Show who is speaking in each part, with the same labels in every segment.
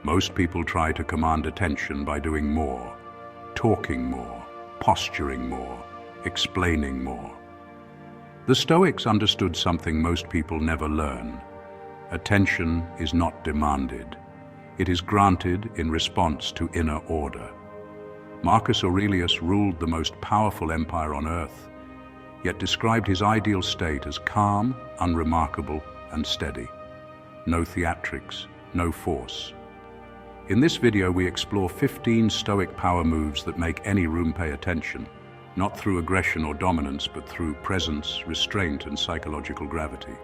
Speaker 1: Most people try to command attention by doing more, talking more, posturing more, explaining more. The Stoics understood something most people never learn. Attention is not demanded. It is granted in response to inner order. Marcus Aurelius ruled the most powerful empire on earth, yet described his ideal state as calm, unremarkable, and steady. No theatrics, no force. In this video, we explore 15 Stoic power moves that make any room pay attention, not through aggression or dominance, but through presence, restraint, and psychological gravity.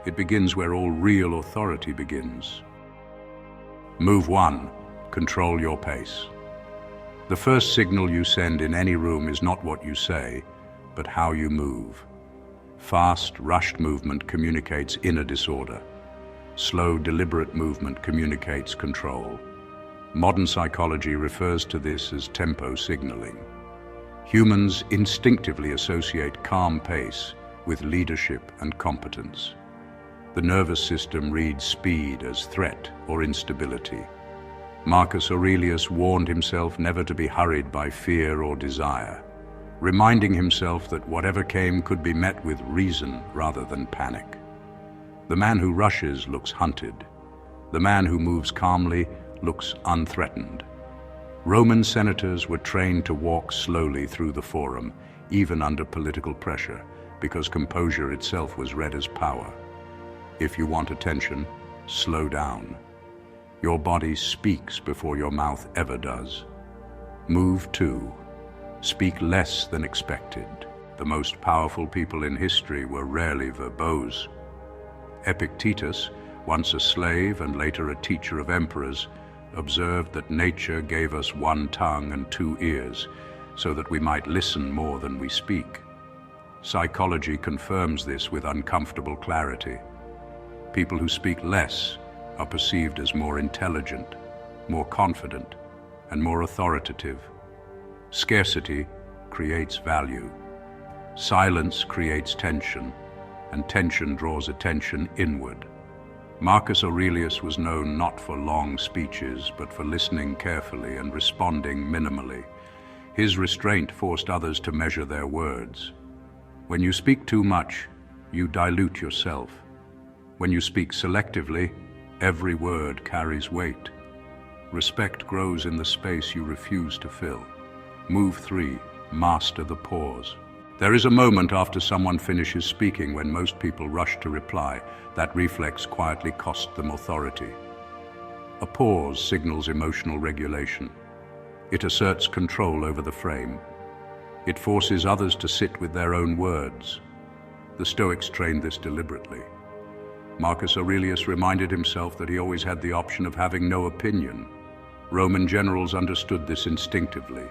Speaker 1: It begins where all real authority begins. Move 1. Control your pace. The first signal you send in any room is not what you say, but how you move. Fast, rushed movement communicates inner disorder. Slow, deliberate movement communicates control. Modern psychology refers to this as tempo signaling. Humans instinctively associate calm pace with leadership and competence. The nervous system reads speed as threat or instability. Marcus Aurelius warned himself never to be hurried by fear or desire, reminding himself that whatever came could be met with reason rather than panic. The man who rushes looks hunted. The man who moves calmly looks unthreatened. Roman senators were trained to walk slowly through the forum, even under political pressure, because composure itself was read as power. If you want attention, slow down. Your body speaks before your mouth ever does. Move 2. Speak less than expected. The most powerful people in history were rarely verbose. Epictetus, once a slave and later a teacher of emperors, observed that nature gave us one tongue and 2 ears, so that we might listen more than we speak. Psychology confirms this with uncomfortable clarity. People who speak less are perceived as more intelligent, more confident, and more authoritative. Scarcity creates value. Silence creates tension, and tension draws attention inward. Marcus Aurelius was known not for long speeches, but for listening carefully and responding minimally. His restraint forced others to measure their words. When you speak too much, you dilute yourself. When you speak selectively, every word carries weight. Respect grows in the space you refuse to fill. Move 3. Master the pause. There is a moment after someone finishes speaking when most people rush to reply. That reflex quietly costs them authority. A pause signals emotional regulation. It asserts control over the frame. It forces others to sit with their own words. The Stoics trained this deliberately. Marcus Aurelius reminded himself that he always had the option of having no opinion. Roman generals understood this instinctively.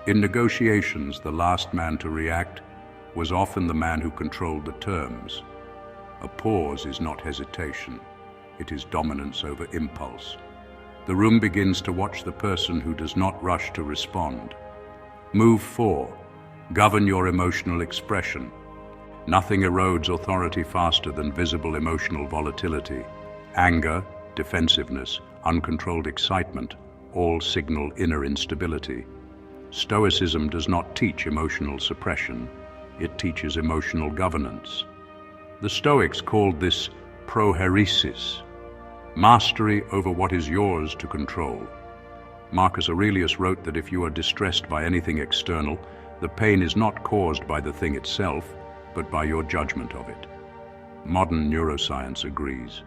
Speaker 1: In negotiations, the last man to react was often the man who controlled the terms. A pause is not hesitation. It is dominance over impulse. The room begins to watch the person who does not rush to respond. Move 4. Govern your emotional expression. Nothing erodes authority faster than visible emotional volatility. Anger, defensiveness, uncontrolled excitement all signal inner instability. Stoicism does not teach emotional suppression. It teaches emotional governance. The Stoics called this prohairesis, mastery over what is yours to control. Marcus Aurelius wrote that if you are distressed by anything external, the pain is not caused by the thing itself, but by your judgment of it. Modern neuroscience agrees.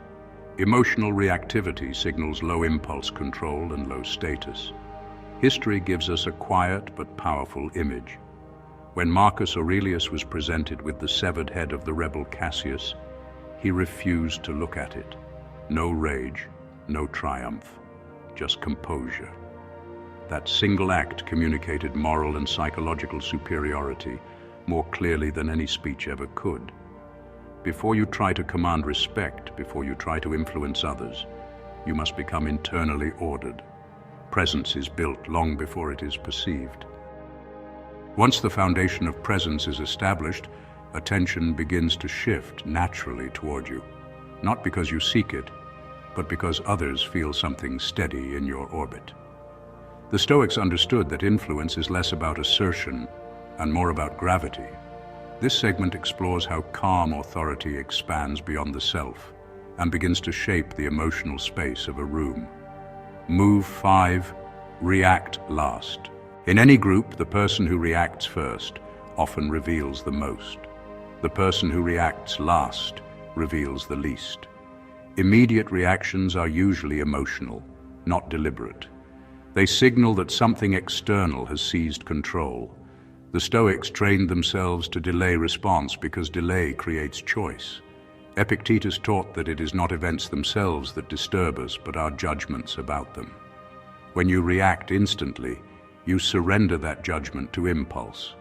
Speaker 1: Emotional reactivity signals low impulse control and low status. History gives us a quiet but powerful image. When Marcus Aurelius was presented with the severed head of the rebel Cassius, he refused to look at it. No rage, no triumph, just composure. That single act communicated moral and psychological superiority more clearly than any speech ever could. Before you try to command respect, before you try to influence others, you must become internally ordered. Presence is built long before it is perceived. Once the foundation of presence is established, attention begins to shift naturally toward you, not because you seek it, but because others feel something steady in your orbit. The Stoics understood that influence is less about assertion and more about gravity. This segment explores how calm authority expands beyond the self and begins to shape the emotional space of a room. Move 5. React last. In any group, the person who reacts first often reveals the most. The person who reacts last reveals the least. Immediate reactions are usually emotional, not deliberate. They signal that something external has seized control. The Stoics trained themselves to delay response because delay creates choice. Epictetus taught that it is not events themselves that disturb us, but our judgments about them. When you react instantly, you surrender that judgment to impulse.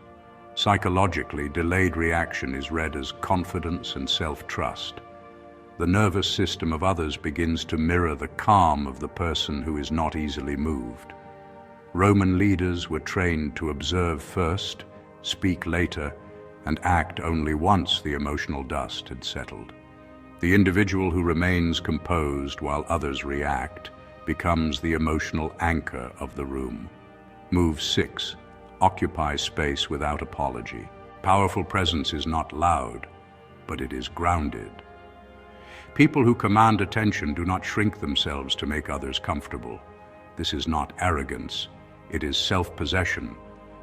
Speaker 1: Psychologically, delayed reaction is read as confidence and self-trust. The nervous system of others begins to mirror the calm of the person who is not easily moved. Roman leaders were trained to observe first, speak later, and act only once the emotional dust had settled. The individual who remains composed while others react becomes the emotional anchor of the room. Move 6. Occupy space without apology. Powerful presence is not loud, but it is grounded. People who command attention do not shrink themselves to make others comfortable. This is not arrogance, it is self-possession.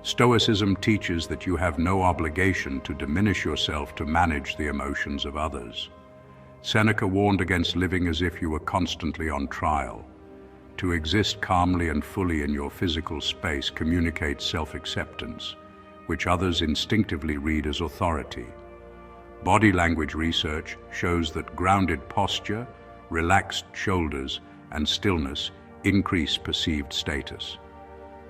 Speaker 1: Stoicism teaches that you have no obligation to diminish yourself to manage the emotions of others. Seneca warned against living as if you were constantly on trial. To exist calmly and fully in your physical space communicates self-acceptance, which others instinctively read as authority. Body language research shows that grounded posture, relaxed shoulders, and stillness increase perceived status.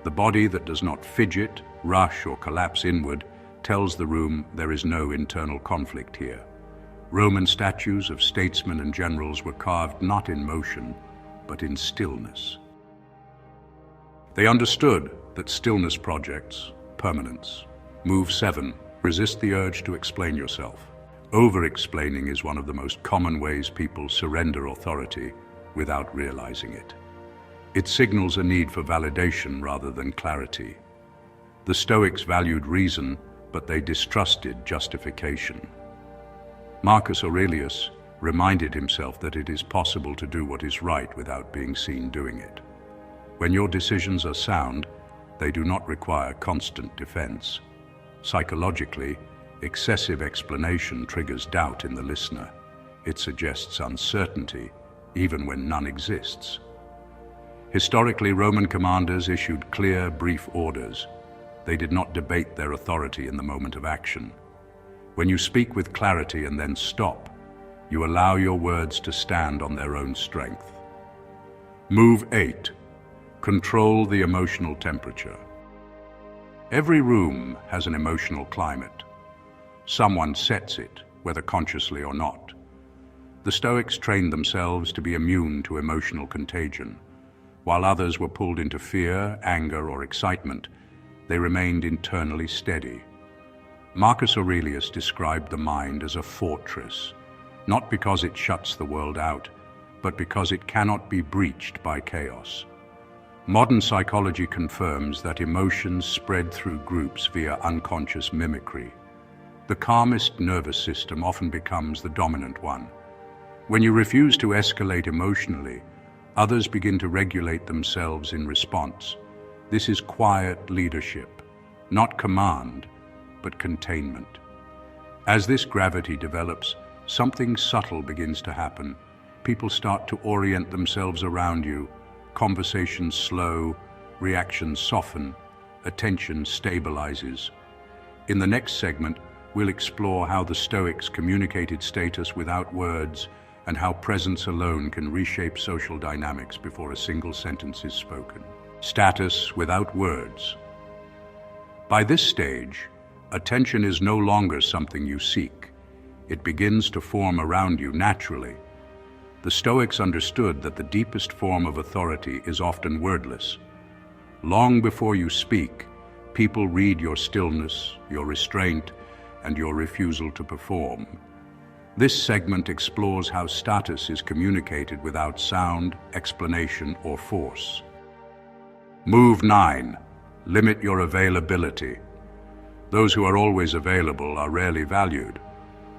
Speaker 1: The body that does not fidget, rush, or collapse inward tells the room there is no internal conflict here. Roman statues of statesmen and generals were carved not in motion, but in stillness. They understood that stillness projects permanence. Move 7. Resist the urge to explain yourself. Over-explaining is one of the most common ways people surrender authority without realizing it. It signals a need for validation rather than clarity. The Stoics valued reason, but they distrusted justification. Marcus Aurelius reminded himself that it is possible to do what is right without being seen doing it. When your decisions are sound, they do not require constant defense. Psychologically, excessive explanation triggers doubt in the listener. It suggests uncertainty, even when none exists. Historically, Roman commanders issued clear, brief orders. They did not debate their authority in the moment of action. When you speak with clarity and then stop, you allow your words to stand on their own strength. Move 8. Control the emotional temperature. Every room has an emotional climate. Someone sets it, whether consciously or not. The Stoics trained themselves to be immune to emotional contagion. While others were pulled into fear, anger, or excitement, they remained internally steady. Marcus Aurelius described the mind as a fortress, not because it shuts the world out, but because it cannot be breached by chaos. Modern psychology confirms that emotions spread through groups via unconscious mimicry. The calmest nervous system often becomes the dominant one. When you refuse to escalate emotionally, others begin to regulate themselves in response. This is quiet leadership, not command, but containment. As this gravity develops, something subtle begins to happen. People start to orient themselves around you. Conversations slow, reactions soften, attention stabilizes. In the next segment, we'll explore how the Stoics communicated status without words and how presence alone can reshape social dynamics before a single sentence is spoken. Status without words. By this stage, attention is no longer something you seek. It begins to form around you naturally. The Stoics understood that the deepest form of authority is often wordless. Long before you speak, people read your stillness, your restraint, and your refusal to perform. This segment explores how status is communicated without sound, explanation, or force. Move 9. Limit your availability. Those who are always available are rarely valued.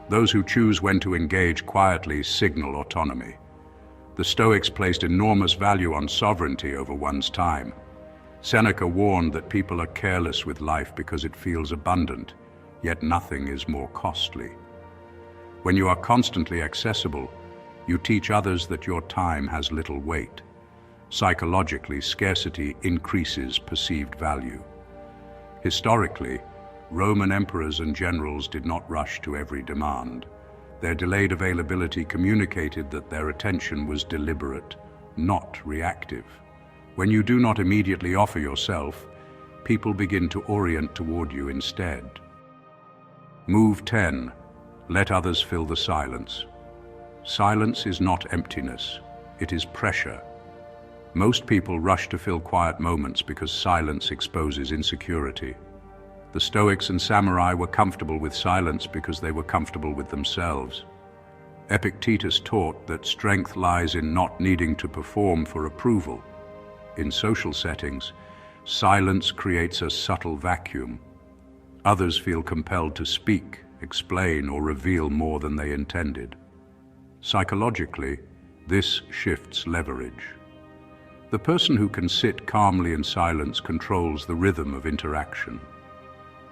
Speaker 1: Those who choose when to engage quietly signal autonomy. The Stoics placed enormous value on sovereignty over one's time. Seneca warned that people are careless with life because it feels abundant, yet nothing is more costly. When you are constantly accessible, you teach others that your time has little weight. Psychologically, scarcity increases perceived value. Historically, Roman emperors and generals did not rush to every demand. Their delayed availability communicated that their attention was deliberate, not reactive. When you do not immediately offer yourself, people begin to orient toward you instead. Move 10. Let others fill the silence. Silence is not emptiness, it is pressure. Most people rush to fill quiet moments because silence exposes insecurity. The Stoics and samurai were comfortable with silence because they were comfortable with themselves. Epictetus taught that strength lies in not needing to perform for approval. In social settings, silence creates a subtle vacuum. Others feel compelled to speak, explain, or reveal more than they intended. Psychologically, this shifts leverage. The person who can sit calmly in silence controls the rhythm of interaction.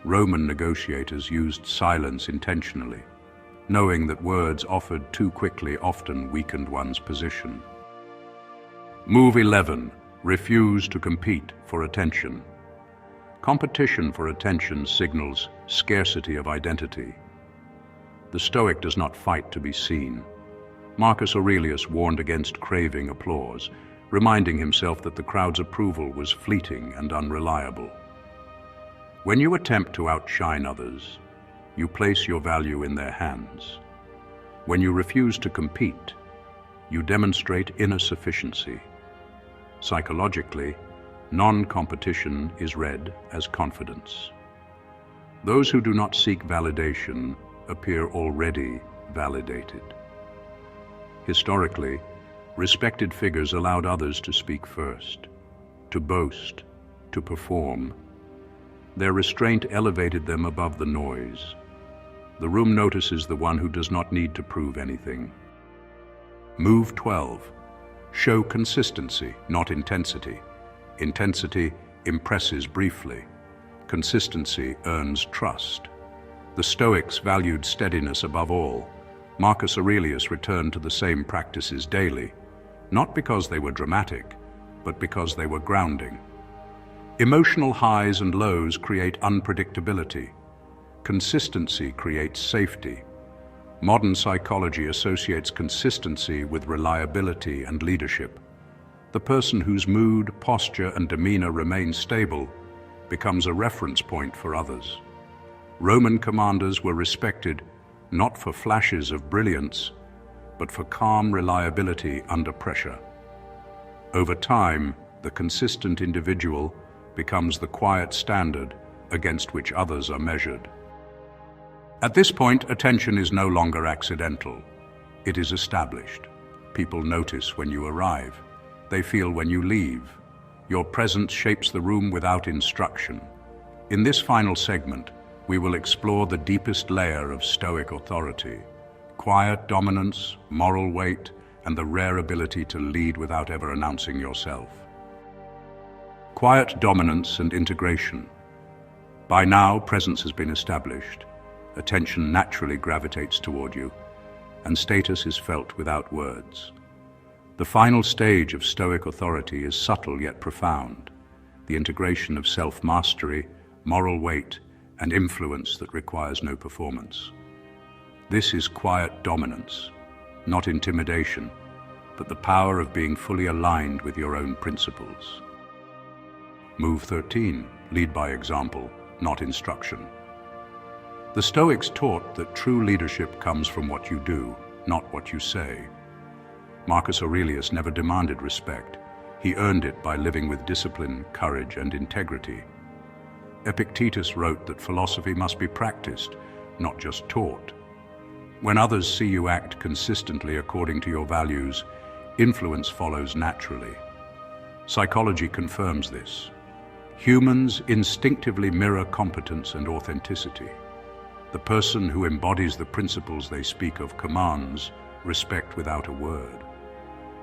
Speaker 1: Roman negotiators used silence intentionally, knowing that words offered too quickly often weakened one's position. Move 11. Refuse to compete for attention. Competition for attention signals scarcity of identity. The Stoic does not fight to be seen. Marcus Aurelius warned against craving applause, reminding himself that the crowd's approval was fleeting and unreliable. When you attempt to outshine others, you place your value in their hands. When you refuse to compete, you demonstrate inner sufficiency. Psychologically, non-competition is read as confidence. Those who do not seek validation appear already validated. Historically, respected figures allowed others to speak first, to boast, to perform. Their restraint elevated them above the noise. The room notices the one who does not need to prove anything. Move 12. Show consistency, not intensity. Intensity impresses briefly. Consistency earns trust. The Stoics valued steadiness above all. Marcus Aurelius returned to the same practices daily, not because they were dramatic, but because they were grounding. Emotional highs and lows create unpredictability. Consistency creates safety. Modern psychology associates consistency with reliability and leadership. The person whose mood, posture, and demeanor remain stable becomes a reference point for others. Roman commanders were respected not for flashes of brilliance, but for calm reliability under pressure. Over time, the consistent individual becomes the quiet standard against which others are measured. At this point, attention is no longer accidental. It is established. People notice when you arrive. They feel when you leave. Your presence shapes the room without instruction. In this final segment, we will explore the deepest layer of Stoic authority: quiet dominance, moral weight, and the rare ability to lead without ever announcing yourself. Quiet dominance and integration. By now, presence has been established. Attention naturally gravitates toward you, and status is felt without words. The final stage of Stoic authority is subtle yet profound: the integration of self-mastery, moral weight, and influence that requires no performance. This is quiet dominance, not intimidation, but the power of being fully aligned with your own principles. Move 13. Lead by example, not instruction. The Stoics taught that true leadership comes from what you do, not what you say. Marcus Aurelius never demanded respect. He earned it by living with discipline, courage, and integrity. Epictetus wrote that philosophy must be practiced, not just taught. When others see you act consistently according to your values, influence follows naturally. Psychology confirms this. Humans instinctively mirror competence and authenticity. The person who embodies the principles they speak of commands respect without a word.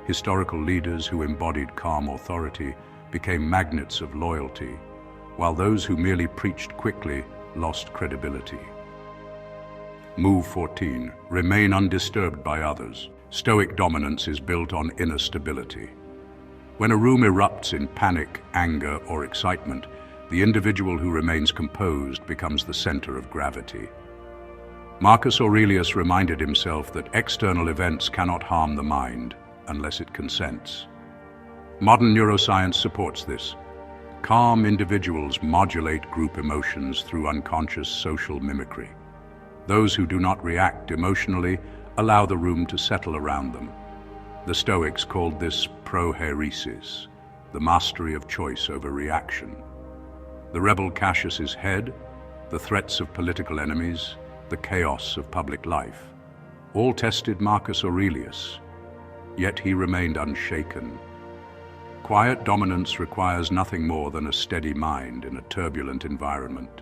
Speaker 1: Historical leaders who embodied calm authority became magnets of loyalty, while those who merely preached quickly lost credibility. Move 14. Remain undisturbed by others. Stoic dominance is built on inner stability. When a room erupts in panic, anger, or excitement, the individual who remains composed becomes the center of gravity. Marcus Aurelius reminded himself that external events cannot harm the mind unless it consents. Modern neuroscience supports this. Calm individuals modulate group emotions through unconscious social mimicry. Those who do not react emotionally allow the room to settle around them. The Stoics called this prohairesis, the mastery of choice over reaction. The rebel Cassius's head, the threats of political enemies, the chaos of public life, all tested Marcus Aurelius, yet he remained unshaken. Quiet dominance requires nothing more than a steady mind in a turbulent environment.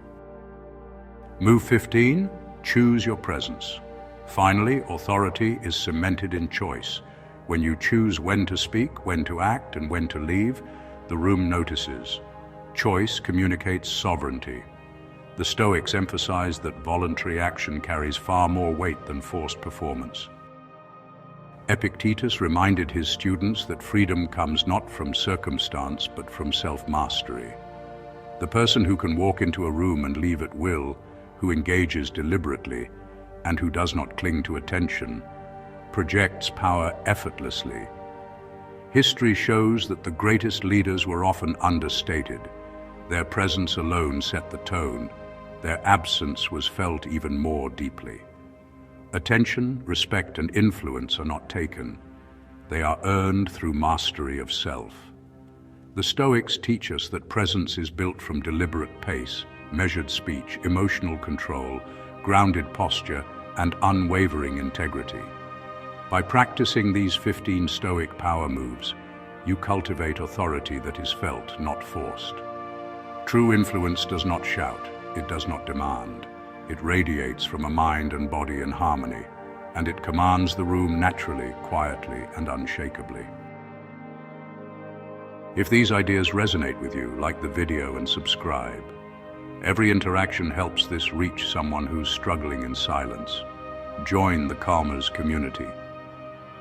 Speaker 1: Move 15. Choose your presence. Finally, authority is cemented in choice. When you choose when to speak, when to act, and when to leave, the room notices. Choice communicates sovereignty. The Stoics emphasize that voluntary action carries far more weight than forced performance. Epictetus reminded his students that freedom comes not from circumstance but from self-mastery. The person who can walk into a room and leave at will, who engages deliberately, and who does not cling to attention, projects power effortlessly. History shows that the greatest leaders were often understated. Their presence alone set the tone. Their absence was felt even more deeply. Attention, respect, and influence are not taken. They are earned through mastery of self. The Stoics teach us that presence is built from deliberate pace, measured speech, emotional control, grounded posture, and unwavering integrity. By practicing these 15 Stoic power moves, you cultivate authority that is felt, not forced. True influence does not shout, it does not demand. It radiates from a mind and body in harmony, and it commands the room naturally, quietly, and unshakably. If these ideas resonate with you, like the video and subscribe. Every interaction helps this reach someone who's struggling in silence. Join the Calmers community.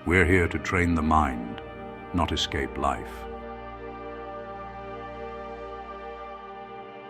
Speaker 1: We're here to train the mind, not escape life.